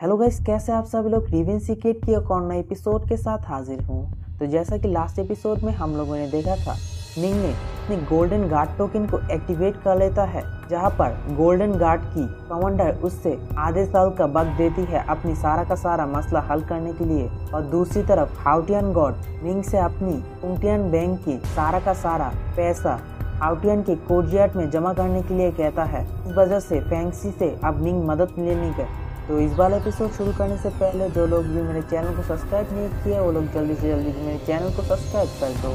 Hello guys, कैसे आप सभी लोग। रिवेन सीक्रेट की एक और नए एपिसोड के साथ हाजिर हूँ। तो जैसा कि लास्ट एपिसोड में हम लोगों ने देखा था, मिंग ने अपनी गोल्डन गार्ड टोकन को एक्टिवेट कर लेता है, जहाँ पर गोल्डन गार्ड की कमांडर उससे आधे साल का वक्त देती है अपनी सारा का सारा मसला हल करने के लिए। और दूसरी तरफ हाउटियन गॉड मिंग से अपनी पुंगटियन बैंक की सारा का सारा पैसा हाउटियन के कोर्टयार्ड में जमा करने के लिए कहता है। इस वजह से फैंक्सी से अब मिंग मदद लेने का। तो इस वाला एपिसोड शुरू करने से पहले जो लोग भी मेरे चैनल को सब्सक्राइब नहीं किए वो लोग जल्दी से जल्दी मेरे चैनल को सब्सक्राइब कर दो।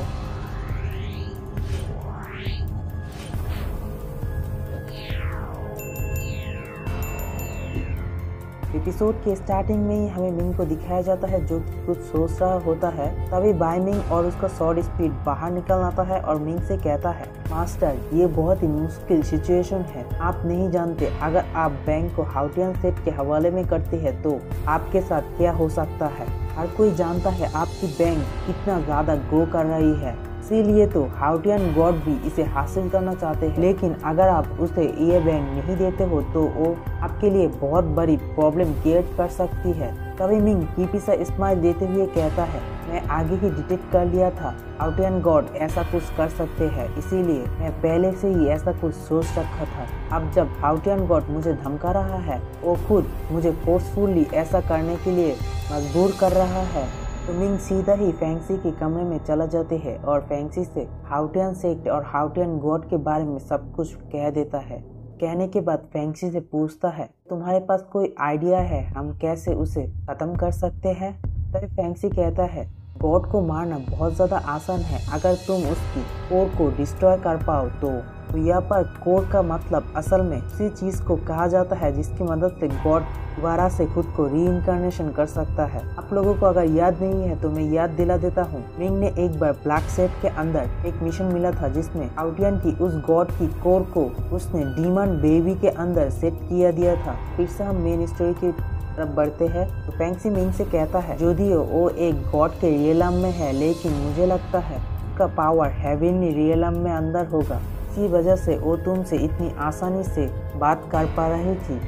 एपिसोड के स्टार्टिंग में ही हमें मिंग को दिखाया जाता है जो कि कुछ सोच रहा होता है। तभी बाय मिंग और उसका स्वॉर्ड स्पीड बाहर निकल आता है और मिंग से कहता है, मास्टर ये बहुत ही मुश्किल सिचुएशन है। आप नहीं जानते अगर आप बैंक को हाउटियन सेट के हवाले में करते हैं तो आपके साथ क्या हो सकता है। हर कोई जानता है आपकी बैंक कितना ज्यादा ग्रो कर रही है, इसीलिए तो हाउटियन गॉड भी इसे हासिल करना चाहते हैं। लेकिन अगर आप उसे ये बैंक नहीं देते हो तो वो आपके लिए बहुत बड़ी प्रॉब्लम क्रिएट कर सकती है। तभी मिंग कीपी सा स्माइल देते हुए कहता है, मैं आगे ही डिटेक्ट कर लिया था हाउटियन गॉड ऐसा कुछ कर सकते हैं, इसीलिए मैं पहले से ही ऐसा कुछ सोच रखा था। अब जब हाउटियन गॉड मुझे धमका रहा है, वो खुद मुझे फोर्सफुली ऐसा करने के लिए मजबूर कर रहा है। तो मिंग सीधा ही फैंक्सी के कमरे में चला जाते हैं और फैंक्सी से हाउटियन सेक्ट और हाउटियन गॉड के बारे में सब कुछ कह देता है। कहने के बाद फैंक्सी से पूछता है, तुम्हारे पास कोई आइडिया है हम कैसे उसे खत्म कर सकते हैं। तभी फैंक्सी कहता है, गॉड को मारना बहुत ज़्यादा आसान है अगर तुम उसकी कोर को डिस्ट्रॉय कर पाओ तो यहाँ पर कोर का मतलब असल में उसी चीज़ को कहा जाता है जिसकी मदद से गॉड दोबारा से खुद को रीइंकार्नेशन कर सकता है। आप लोगों को अगर याद नहीं है तो मैं याद दिला देता हूँ। मिंग ने एक बार ब्लैक सेट के अंदर एक मिशन मिला था जिसमें हाउटियन की उस गॉड की कोर को उसने डीमन बेबी के अंदर सेट किया दिया था। फिर से हम मेन स्टोरी की तरफ बढ़ते हैं। तो फैंक्सी मिंग से कहता है, यदियो वो एक गॉड के रियलम में है लेकिन मुझे लगता है उसका पावर हेवनली रियलम में अंदर होगा, इसी वजह से वो तुमसे इतनी आसानी से बात कर पा रही थी।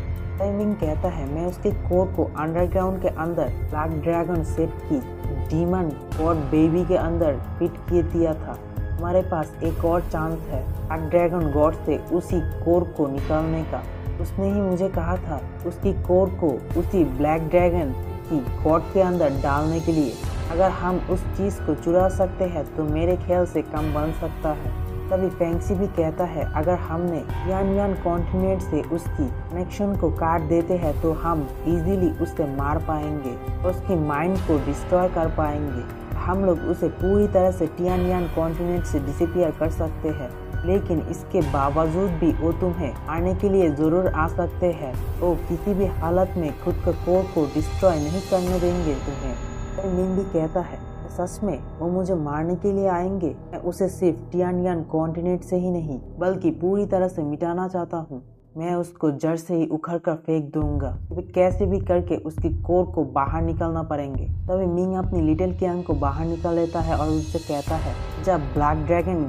मिंग कहता है, मैं उसके कोर को अंडरग्राउंड के अंदर ब्लैक ड्रैगन सेट की डीमन गॉड बेबी के अंदर फिट किए दिया था। हमारे पास एक और चांस है ब्लैक ड्रैगन गॉड से उसी कोर को निकालने का। उसने ही मुझे कहा था उसकी कोर को उसी ब्लैक ड्रैगन की गॉड के अंदर डालने के लिए। अगर हम उस चीज़ को चुरा सकते हैं तो मेरे ख्याल से कम बन सकता है। तभी फैंक्सी भी कहता है, अगर हमने यान कॉन्टिनेंट से उसकी कनेक्शन को काट देते हैं तो हम इजीली उसे मार पाएंगे और उसकी माइंड को डिस्ट्रॉय कर पाएंगे। हम लोग उसे पूरी तरह से यान कॉन्टिनेंट से डिसअपीयर कर सकते हैं, लेकिन इसके बावजूद भी वो तुम्हें आने के लिए जरूर आ सकते हैं। वो किसी भी हालत में खुद का कोर को डिस्ट्रॉय नहीं करने देंगे तुम्हें। मिंग भी कहता है, सच में वो मुझे मारने के लिए आएंगे। मैं उसे सिर्फ यान कॉन्टिनेंट से ही नहीं बल्कि पूरी तरह से मिटाना चाहता हूँ। मैं उसको जड़ से ही उखड़ कर फेंक दूंगा। कैसे भी करके उसकी कोर को बाहर निकलना पड़ेंगे। तभी मिंग अपनी लिटिल कियांग को बाहर निकाल लेता है और उससे कहता है, जब ब्लैक ड्रैगन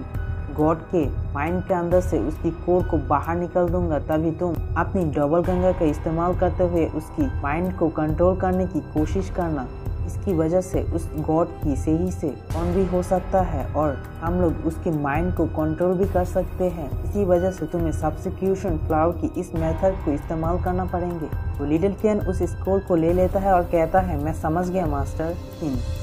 गॉड के माइंड के अंदर से उसकी कोर को बाहर निकल दूंगा तभी तुम अपनी डबल गंगा का इस्तेमाल करते हुए उसकी माइंड को कंट्रोल करने की कोशिश करना। इसकी वजह से उस गॉड की सही से ऑन भी हो सकता है और हम लोग उसके माइंड को कंट्रोल भी कर सकते हैं। इसी वजह से तुम्हें सब्स्टिट्यूशन फ्लावर की इस मेथड को इस्तेमाल करना पड़ेंगे। तो लिटिल कियान उस स्कोर को ले लेता है और कहता है, मैं समझ गया मास्टर,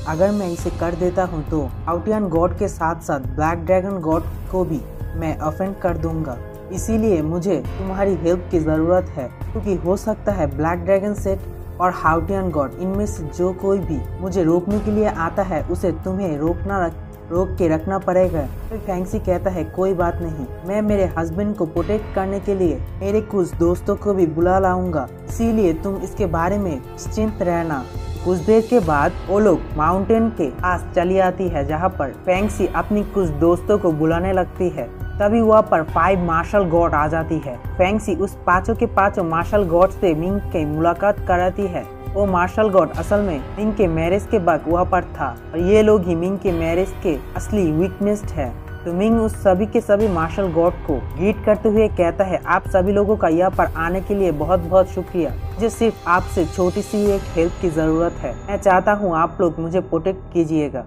अगर मैं इसे कर देता हूँ तो हाउटियन गॉड के साथ साथ ब्लैक ड्रैगन गॉड को भी मैं ऑफेंड कर दूंगा। इसीलिए मुझे तुम्हारी हेल्प की ज़रूरत है, क्योंकि हो सकता है ब्लैक ड्रैगन सेट और हाउटियन गॉड इनमें से जो कोई भी मुझे रोकने के लिए आता है उसे तुम्हें रोक के रखना पड़ेगा। फिर फैंक्सी कहता है, कोई बात नहीं, मैं मेरे हस्बैंड को प्रोटेक्ट करने के लिए मेरे कुछ दोस्तों को भी बुला लाऊंगा, इसीलिए तुम इसके बारे में निश्चिंत रहना। कुछ देर के बाद वो लोग माउंटेन के पास चली आती है जहाँ पर फैंक्सी अपनी कुछ दोस्तों को बुलाने लगती है। तभी वहाँ पर 5 मार्शल गॉड आ जाती है। फैंक्सी उस पांचों के पांचों मार्शल गॉड से मिंग की मुलाकात कराती है। वो मार्शल गॉड असल में मिंग के मैरिज के बाद वहाँ पर था और ये लोग ही मिंग के मैरिज के असली विटनेस है। तो मिंग उस सभी के सभी मार्शल गॉड को ग्रीट करते हुए कहता है, आप सभी लोगों का यहाँ पर आने के लिए बहुत बहुत शुक्रिया। मुझे सिर्फ आपसे छोटी सी एक हेल्प की जरूरत है। मैं चाहता हूँ आप लोग मुझे प्रोटेक्ट कीजिएगा।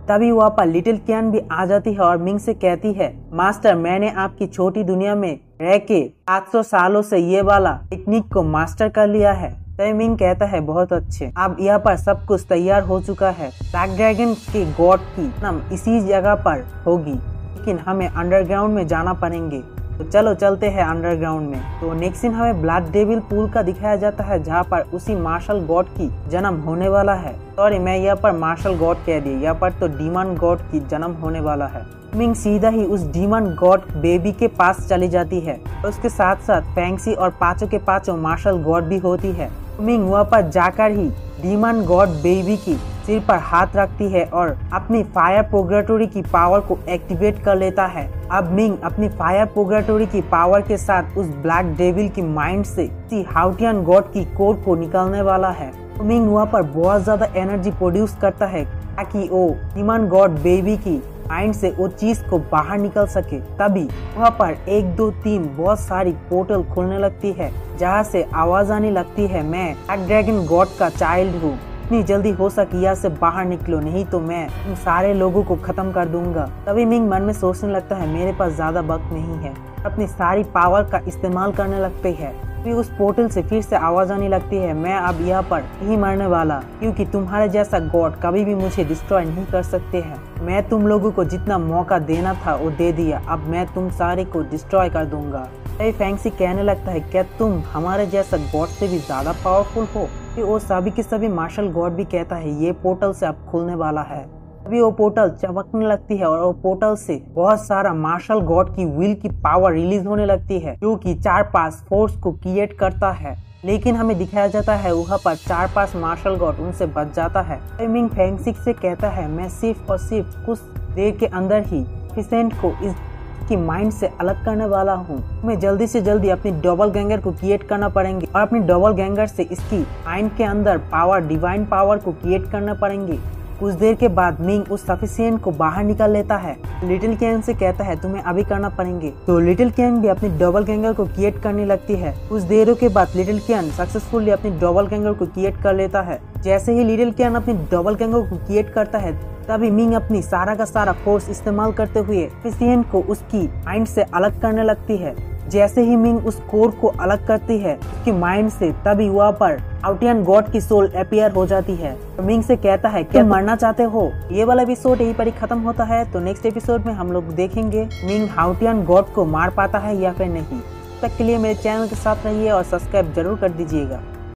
तभी वहाँ पर लिटिल कियान भी आ जाती है और मिंग से कहती है, मास्टर मैंने आपकी छोटी दुनिया में रह के 700 सालों से ये वाला टेक्निक को मास्टर कर लिया है। तभी मिंग कहता है, बहुत अच्छे, अब यहाँ पर सब कुछ तैयार हो चुका है। ब्लैक ड्रैगन के गॉड की नाम इसी जगह पर होगी, लेकिन हमें अंडरग्राउंड में जाना पड़ेंगे। तो चलो चलते हैं अंडरग्राउंड में। तो नेक्स्ट सीन हमें ब्लड डेविल पूल का दिखाया जाता है, जहाँ पर उसी मार्शल गॉड की जन्म होने वाला है। सॉरी, मैं यहाँ पर मार्शल गॉड कह दी, यहाँ पर तो डीमन गॉड की जन्म होने वाला है। मिंग सीधा ही उस डीमन गॉड बेबी के पास चली जाती है। उसके साथ साथ फैंक्सी और पांचों के पांचों मार्शल गॉड भी होती है। मिंग वहाँ पर जाकर ही डीमन गॉड बेबी की सिर पर हाथ रखती है और अपनी फायर प्रोग्रेटोरी की पावर को एक्टिवेट कर लेता है। अब मिंग अपनी फायर प्रोग्रेटोरी की पावर के साथ उस ब्लैक डेविल की माइंड से हाउटियन गॉड की कोर को निकालने वाला है। मिंग वहाँ पर बहुत ज्यादा एनर्जी प्रोड्यूस करता है ताकि वो डीमन गॉड बेबी की माइंड से वो चीज को बाहर निकल सके। तभी वहाँ पर 1 2 3 बहुत सारी पोर्टल खुलने लगती है, जहाँ से आवाज आने लगती है, मैं ब्लैक ड्रैगन गॉड का चाइल्ड हूँ, इतनी जल्दी हो सके यहाँ से बाहर निकलो, नहीं तो मैं इन सारे लोगों को खत्म कर दूंगा। तभी मिंग मन में सोचने लगता है, मेरे पास ज्यादा वक्त नहीं है। अपनी सारी पावर का इस्तेमाल करने लगते हैं। फिर उस पोर्टल से फिर से आवाज आने लगती है, मैं अब यहाँ पर नहीं मरने वाला, क्योंकि तुम्हारे जैसा गॉड कभी भी मुझे डिस्ट्रॉय नहीं कर सकते हैं। मैं तुम लोगों को जितना मौका देना था वो दे दिया, अब मैं तुम सारे को डिस्ट्रॉय कर दूंगा। फैंक्सी कहने लगता है, क्या तुम हमारे जैसा गॉड से भी ज्यादा पावरफुल हो? फिर वो सभी के सभी मार्शल गॉड भी कहता है, ये पोर्टल से अब खुलने वाला है। अभी वो पोर्टल चमकने लगती है और वो पोर्टल से बहुत सारा मार्शल गॉड की विल की पावर रिलीज होने लगती है, जो कि 4-5 फोर्स को क्रिएट करता है। लेकिन हमें दिखाया जाता है वहाँ पर 4-5 मार्शल गॉड उनसे बच जाता है। मिंग फैंक्सी से कहता है, मैं सिर्फ और सिर्फ कुछ देर के अंदर ही फिसेंट को इसकी माइंड से अलग करने वाला हूँ। मैं जल्दी से जल्दी अपनी डबल गैंगर को क्रिएट करना पड़ेंगे और अपनी डबल गैंगर से इसकी माइंड के अंदर पावर, डिवाइन पावर को क्रिएट करना पड़ेंगे। कुछ देर के बाद मिंग उस सफिशिएंट को बाहर निकाल लेता है। लिटिल कियान से कहता है, तुम्हें अभी करना पड़ेंगे। तो लिटिल कियान भी अपनी डबल गैंगर को क्रिएट करने लगती है। कुछ देरों के बाद लिटिल कियान सक्सेसफुली अपनी डबल गैंगर को क्रिएट कर लेता है। जैसे ही लिटिल कियान अपनी डबल गैंगर को क्रिएट करता है, तभी मिंग अपनी सारा का सारा फोर्स इस्तेमाल करते हुए सफिशिएंट को उसकी माइंड से अलग करने लगती है। जैसे ही मिंग उस कोर को अलग करती है उसकी माइंड से, तभी वहाँ पर हाउटियन गॉड की सोल अपीयर हो जाती है। तो मिंग से कहता है, क्या मरना चाहते हो? ये वाला एपिसोड यहीं पर ही खत्म होता है। तो नेक्स्ट एपिसोड में हम लोग देखेंगे मिंग हाउटियन गॉड को मार पाता है या फिर नहीं। तब तक के लिए मेरे चैनल के साथ रहिए और सब्सक्राइब जरूर कर दीजिएगा।